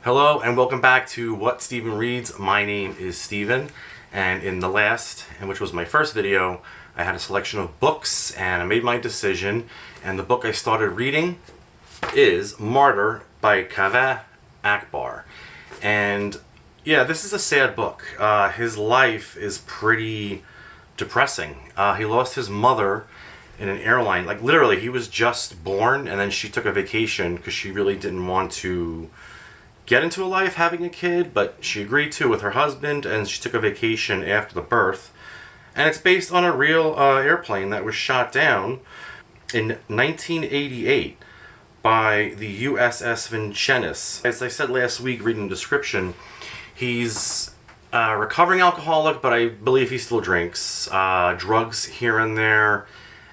Hello and welcome back to What Steven Reads. My name is Steven, and in the last, and which was my first video, I had a selection of books and I made my decision, and the book I started reading is Martyr by Kaveh Akbar. And yeah, this is a sad book. His life is pretty depressing. He lost his mother in an airline, like literally he was just born and then she took a vacation because she really didn't want to get into a life having a kid, but she agreed to with her husband, and she took a vacation after the birth. And it's based on a real airplane that was shot down in 1988 by the USS Vincennes. As I said last week, reading the description, he's a recovering alcoholic, but I believe he still drinks, drugs here and there,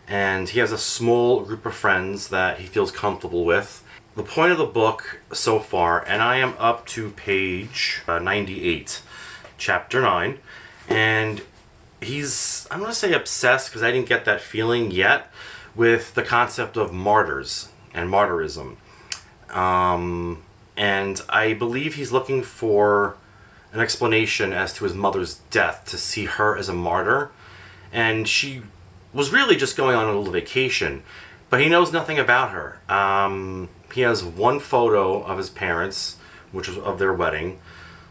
and he has a small group of friends that he feels comfortable with. The point of the book so far, and I am up to page 98, chapter 9, and he's, I'm going to say obsessed because I didn't get that feeling yet, with the concept of martyrs and martyrism. And I believe he's looking for an explanation as to his mother's death, to see her as a martyr. And she was really just going on a little vacation, but he knows nothing about her. He has one photo of his parents, which was of their wedding.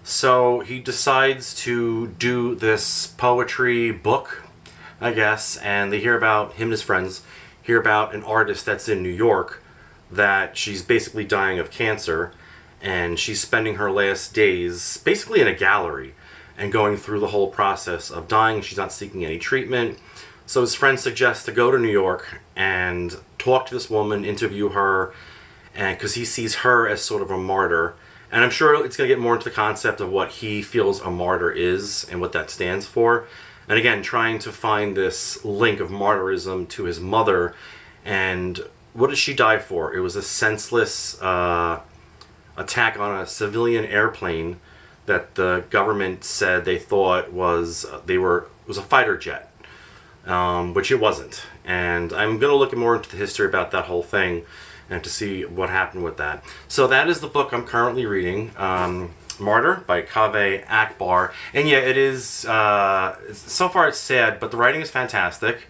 So he decides to do this poetry book, I guess, and they hear about, him and his friends hear about an artist that's in New York, that she's basically dying of cancer, and she's spending her last days basically in a gallery and going through the whole process of dying. She's not seeking any treatment. So his friend suggests to go to New York and talk to this woman, interview her, and because he sees her as sort of a martyr. And I'm sure it's going to get more into the concept of what he feels a martyr is and what that stands for. And again, trying to find this link of martyrism to his mother. And what did she die for? It was a senseless attack on a civilian airplane that the government said they thought was it was a fighter jet, which it wasn't. And I'm going to look more into the history about that whole thing and to see what happened with that. So that is the book I'm currently reading, Martyr by Kaveh Akbar. And yeah, it is, so far it's sad, but the writing is fantastic.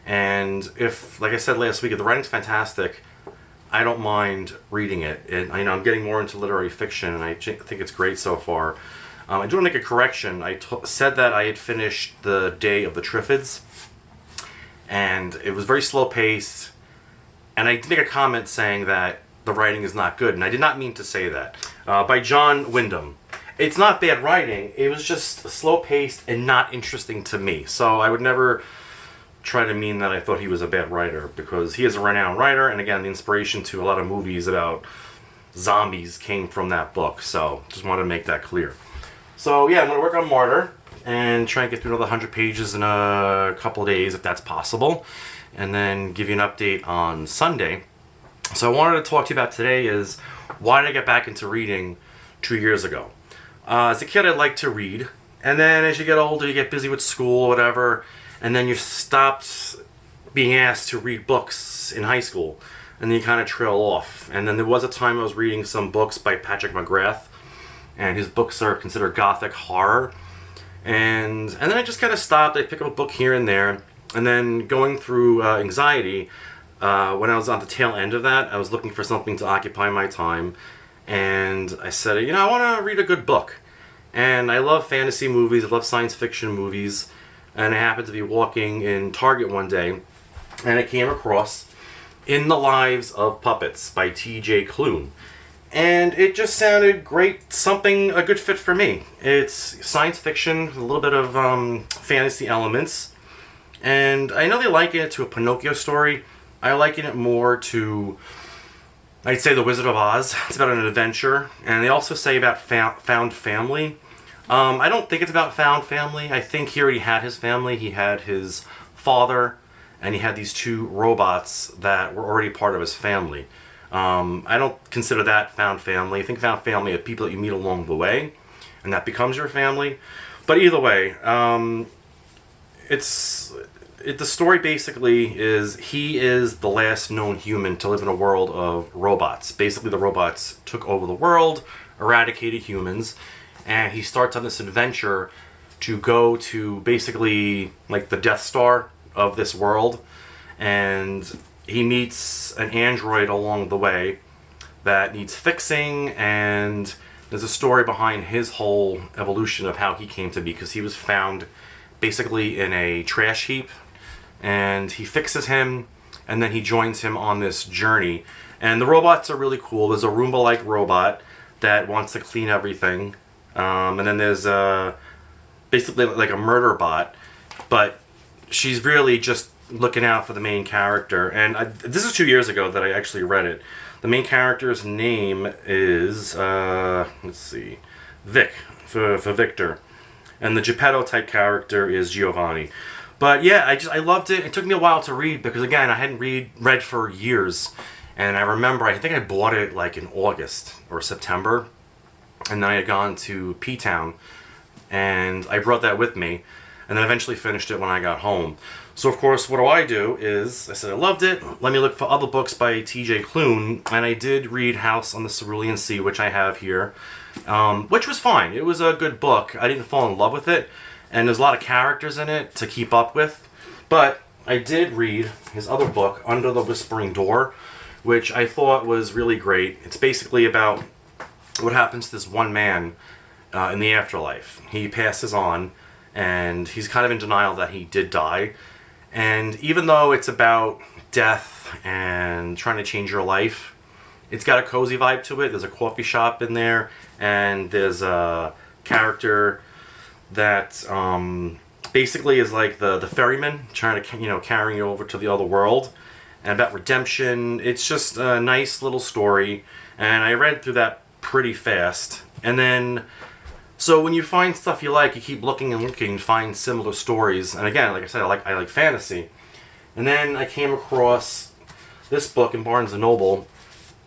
And if, like I said last week, if the writing's fantastic, I don't mind reading it. I'm getting more into literary fiction, and I think it's great so far. I do want to make a correction. I said that I had finished The Day of the Triffids, and it was very slow-paced. And I did make a comment saying that the writing is not good, and I did not mean to say that. By John Wyndham. It's not bad writing, it was just slow-paced and not interesting to me. So I would never try to mean that I thought he was a bad writer, because he is a renowned writer, and again, the inspiration to a lot of movies about zombies came from that book. So just wanted to make that clear. So yeah, I'm going to work on Martyr and try and get through another 100 pages in a couple of days, if that's possible, and then give you an update on Sunday. So I wanted to talk to you about today is, why did I get back into reading 2 years ago? As a kid, I liked to read, and then as you get older, you get busy with school or whatever, and then you stopped being asked to read books in high school, and then you kind of trail off. And then there was a time I was reading some books by Patrick McGrath, and his books are considered gothic horror. And then I just kind of stopped. I pick up a book here and there. And then going through anxiety, when I was on the tail end of that, I was looking for something to occupy my time. And I said, I want to read a good book. And I love fantasy movies. I love science fiction movies. And I happened to be walking in Target one day, and I came across In the Lives of Puppets by T.J. Klune. And it just sounded great, a good fit for me. It's science fiction with a little bit of fantasy elements. And I know they liken it to a Pinocchio story. I liken it more to, I'd say, The Wizard of Oz. It's about an adventure. And they also say about found family. I don't think it's about found family. I think he already had his family. He had his father, and he had these two robots that were already part of his family. I don't consider that found family. I think found family are people that you meet along the way, and that becomes your family. But either way, the story basically is he is the last known human to live in a world of robots. Basically, the robots took over the world, eradicated humans, and he starts on this adventure to go to basically like the Death Star of this world, and he meets an android along the way that needs fixing, and there's a story behind his whole evolution of how he came to be, because he was found basically in a trash heap, and he fixes him, and then he joins him on this journey. And the robots are really cool. There's a Roomba-like robot that wants to clean everything, and then there's basically like a murder bot, but she's really just looking out for the main character. And this is 2 years ago that I actually read it. The main character's name is let's see, Vic for Victor, and the Geppetto type character is Giovanni. But yeah, I loved it. It took me a while to read because, again, I hadn't read for years. And I remember, I think I bought it like in August or September. And then I had gone to P-Town, and I brought that with me. And then eventually finished it when I got home. So, of course, what do? Is I said, I loved it. Let me look for other books by T.J. Klune. And I did read House on the Cerulean Sea, which I have here, which was fine. It was a good book. I didn't fall in love with it. And there's a lot of characters in it to keep up with. But I did read his other book, Under the Whispering Door, which I thought was really great. It's basically about what happens to this one man in the afterlife. He passes on, and he's kind of in denial that he did die. And even though it's about death and trying to change your life, it's got a cozy vibe to it. There's a coffee shop in there, and there's a character that basically is like the ferryman trying to carry you over to the other world, and about redemption. It's just a nice little story, and I read through that pretty fast. And then, so when you find stuff you like, you keep looking and looking and find similar stories. And again, like I said, I like fantasy. And then I came across this book in Barnes & Noble.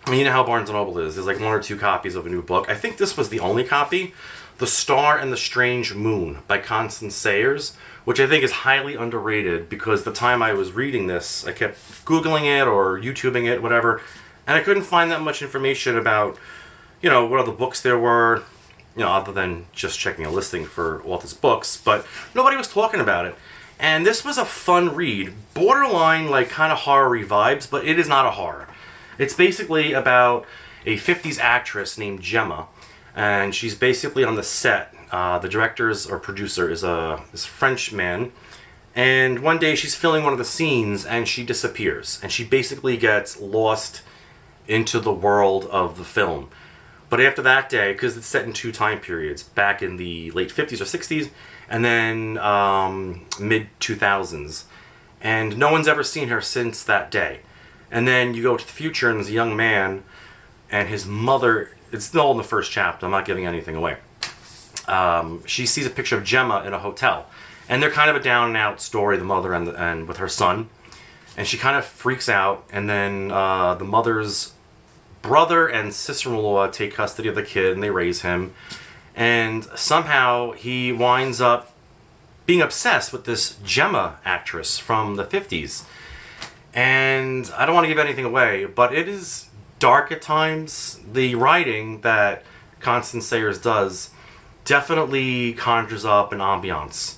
I mean, you know how Barnes & Noble is. There's like 1 or 2 copies of a new book. I think this was the only copy. The Star and the Strange Moon by Constance Sayers, which I think is highly underrated, because the time I was reading this, I kept Googling it or YouTubing it, whatever, and I couldn't find that much information about, what other books there were, other than just checking a listing for authors' books, but nobody was talking about it. And this was a fun read, borderline like kind of horror-y vibes, but it is not a horror. It's basically about a 50s actress named Gemma, and she's basically on the set. The director or producer is this French man, and one day she's filming one of the scenes and she disappears, and she basically gets lost into the world of the film. But after that day, because it's set in 2 time periods, back in the late 50s or 60s, and then mid-2000s, and no one's ever seen her since that day. And then you go to the future, and there's a young man, and his mother, it's still in the first chapter, I'm not giving anything away. She sees a picture of Gemma in a hotel, and they're kind of a down and out story, the mother and with her son, and she kind of freaks out, and then the mother's brother and sister-in-law take custody of the kid, and they raise him, and somehow he winds up being obsessed with this Gemma actress from the 50s. And I don't want to give anything away, but it is dark at times. The writing that Constance Sayers does definitely conjures up an ambiance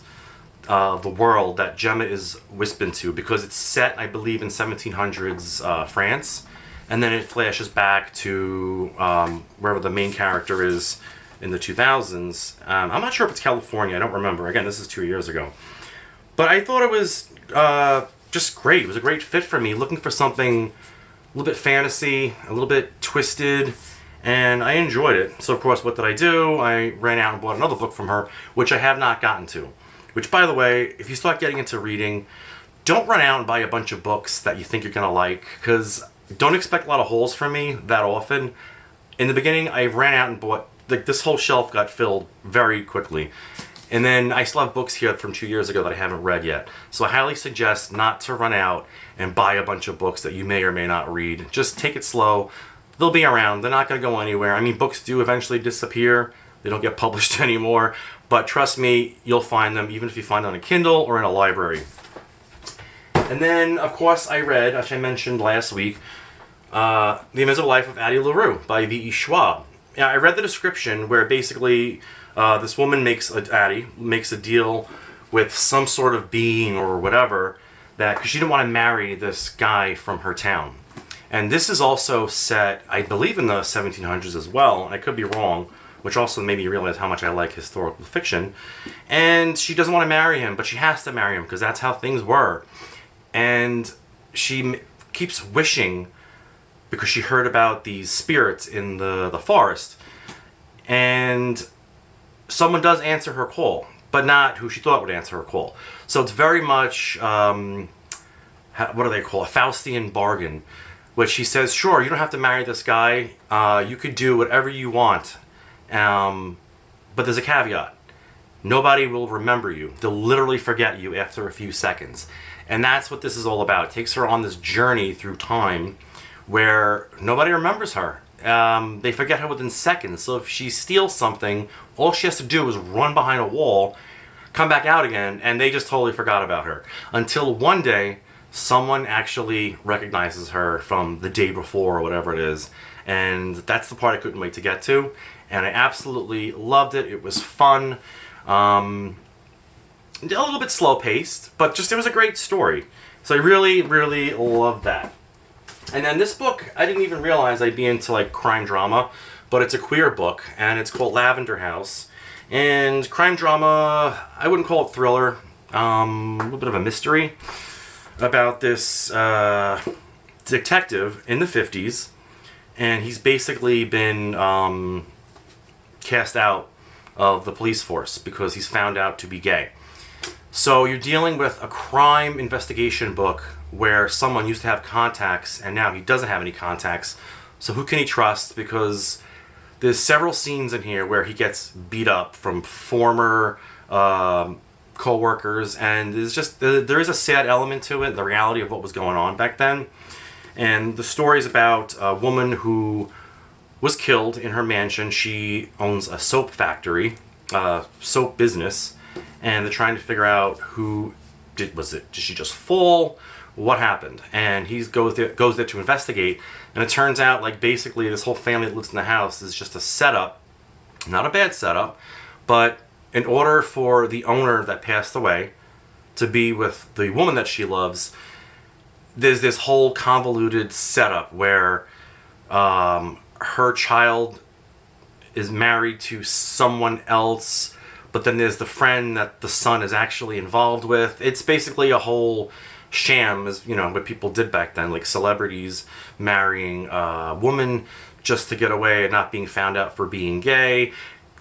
of the world that Gemma is whisked into, because it's set, I believe, in 1700s France, and then it flashes back to wherever the main character is in the 2000s. I'm not sure if it's California, I don't remember. Again, this is 2 years ago. But I thought it was just great. It was a great fit for me, looking for something a little bit fantasy, a little bit twisted, and I enjoyed it. So, of course, what did I do? I ran out and bought another book from her, which I have not gotten to. Which, by the way, if you start getting into reading, don't run out and buy a bunch of books that you think you're going to like, because don't expect a lot of hauls from me that often. In the beginning, I ran out and bought, like, this whole shelf got filled very quickly. And then I still have books here from 2 years ago that I haven't read yet. So I highly suggest not to run out and buy a bunch of books that you may or may not read. Just take it slow. They'll be around. They're not going to go anywhere. I mean, books do eventually disappear. They don't get published anymore. But trust me, you'll find them, even if you find them on a Kindle or in a library. And then, of course, I read, as I mentioned last week, The Invisible Life of Addie LaRue by V.E. Schwab. yeah, I read the description where basically this woman Addie makes a deal with some sort of being or whatever, that because she didn't want to marry this guy from her town. And this is also set, I believe, in the 1700s as well, and I could be wrong, which also made me realize how much I like historical fiction. And she doesn't want to marry him, but she has to marry him because that's how things were. And she keeps wishing, because she heard about these spirits in the forest, and someone does answer her call, but not who she thought would answer her call. So it's very much, what do they call, a Faustian bargain, which she says, sure, you don't have to marry this guy, you could do whatever you want, but there's a caveat. Nobody will remember you. They'll literally forget you after a few seconds. And that's what this is all about. It takes her on this journey through time where nobody remembers her. They forget her within seconds. So if she steals something, all she has to do is run behind a wall, come back out again, and they just totally forgot about her. Until one day, someone actually recognizes her from the day before or whatever it is. And that's the part I couldn't wait to get to. And I absolutely loved it. It was fun. A little bit slow-paced, but just it was a great story. So I really, really loved that. And then this book, I didn't even realize I'd be into like crime drama, but it's a queer book, and it's called Lavender House. And crime drama, I wouldn't call it thriller, a little bit of a mystery about this detective in the 50s, and he's basically been cast out of the police force because he's found out to be gay. So you're dealing with a crime investigation book where someone used to have contacts and now he doesn't have any contacts. So who can he trust? Because there's several scenes in here where he gets beat up from former co-workers, and there is a sad element to it, the reality of what was going on back then. And the story is about a woman who was killed in her mansion. She owns a soap factory, soap business, and they're trying to figure out did she just fall? What happened? And he goes there to investigate, and it turns out like basically this whole family that lives in the house is just a setup, not a bad setup, but in order for the owner that passed away to be with the woman that she loves, there's this whole convoluted setup where her child is married to someone else, but then there's the friend that the son is actually involved with. It's basically a whole sham, as you know, what people did back then, like celebrities marrying a woman just to get away and not being found out for being gay.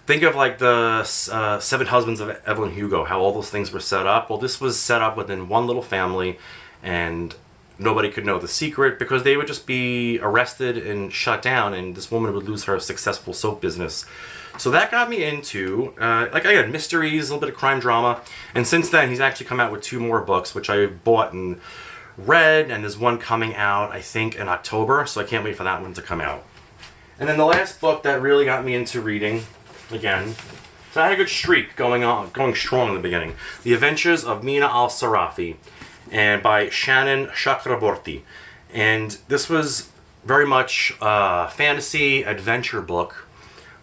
Think of like the Seven Husbands of Evelyn Hugo, how all those things were set up. Well, this was set up within one little family, and nobody could know the secret because they would just be arrested and shut down, and this woman would lose her successful soap business. So that got me into, like again, mysteries, a little bit of crime drama. And since then, he's actually come out with 2 more books, which I bought and read, and there's one coming out, I think, in October, so I can't wait for that one to come out. And then the last book that really got me into reading, again, so I had a good streak going strong in the beginning. The Adventures of Amina Al-Sirafi, and by Shannon Chakraborty. And this was very much a fantasy adventure book.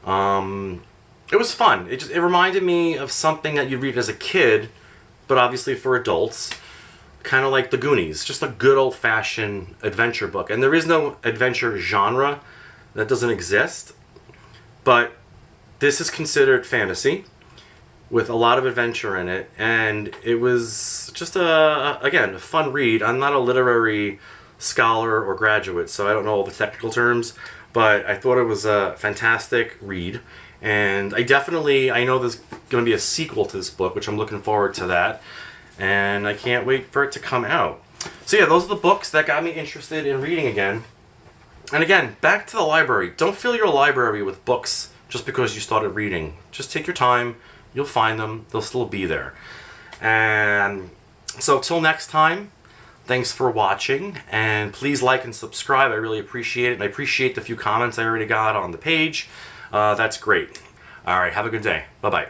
It was fun. It reminded me of something that you'd read as a kid, but obviously for adults. Kind of like The Goonies. Just a good old-fashioned adventure book. And there is no adventure genre. That doesn't exist. But this is considered fantasy with a lot of adventure in it. And it was just a fun read. I'm not a literary scholar or graduate, so I don't know all the technical terms. But I thought it was a fantastic read. And I know there's going to be a sequel to this book, which I'm looking forward to that. And I can't wait for it to come out. So yeah, those are the books that got me interested in reading again. And again, back to the library. Don't fill your library with books just because you started reading. Just take your time. You'll find them. They'll still be there. And so till next time, thanks for watching, and please like and subscribe. I really appreciate it, and I appreciate the few comments I already got on the page. That's great. All right, have a good day. Bye-bye.